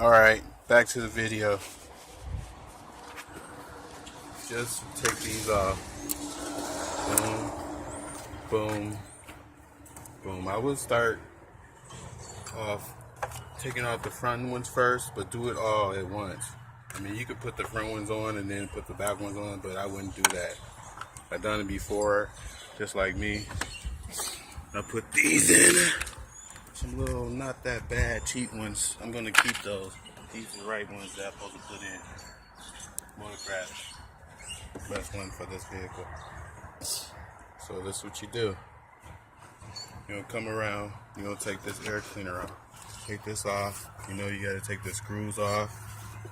Alright, back to the video. Just take these off. Boom, boom, boom. I would start off taking off the front ones first, but do it all at once. I mean, you could put the front ones on and then put the back ones on, but I wouldn't do that. I've done it before, just like me. I put these in. Some little not that bad cheap ones. I'm gonna keep those. These are the right ones that I'm supposed to put in. Motor crash. Best one for this vehicle. So this is what you do. You're gonna come around, you're gonna take this air cleaner off. Take this off. You know you gotta take the screws off.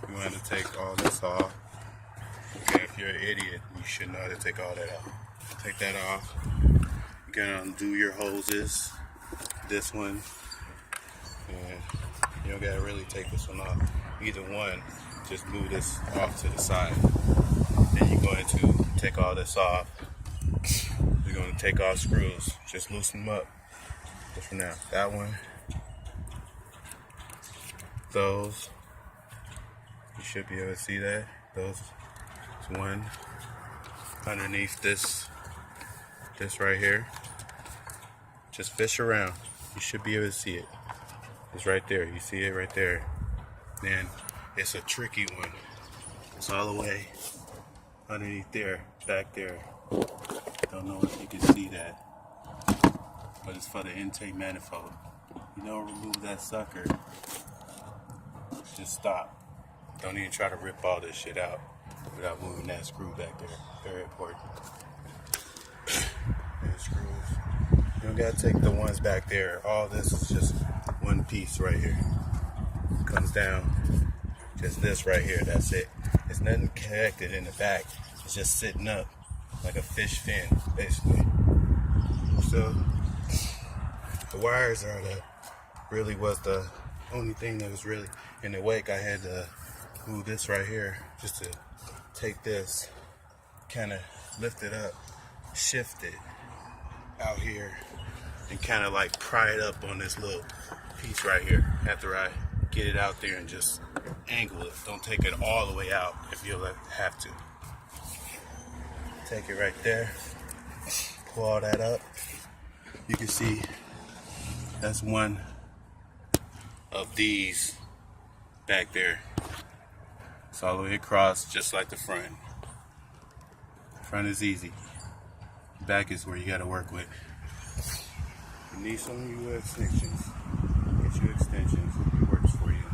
You're gonna have to take all this off. Okay, if you're an idiot, you should know how to take all that off. Take that off. You're gonna undo your hoses. This one. And you don't gotta really take this one off. Either one, just move this off to the side. Then you're going to take all this off. You're going to take off screws. Just loosen them up. Just for now. That one. Those. You should be able to see that. Those. It's one. Underneath this right here. Just fish around. You should be able to see it. It's right there. You see it right there. Then it's a tricky one. It's all the way underneath there, back there. Don't know if you can see that, but it's for the intake manifold. You don't remove that sucker. Just stop. Don't even try to rip all this shit out without moving that screw back there. Very important. And screws. You don't gotta take the ones back there. All this is just one piece right here. Comes down. Just this right here. That's it. It's nothing connected in the back. It's just sitting up like a fish fin, basically. So the wires are really was the only thing that was really in the wake. I had to move this right here just to take this, kind of lift it up, shift it out here, and kind of like pry it up on this little piece right here after I get it out there and just angle it. Don't take it all the way out if you'll have to. Take it right there, pull all that up. You can see that's one of these back there. It's all the way across, just like the front. Front is easy. Back is where you gotta work with. You need some of your extensions. Get you extensions. It works for you.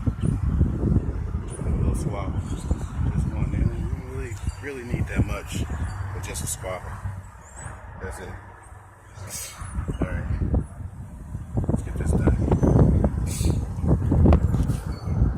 A little swabber. Just one. You don't really need that much, but just a swabber. That's it. Alright.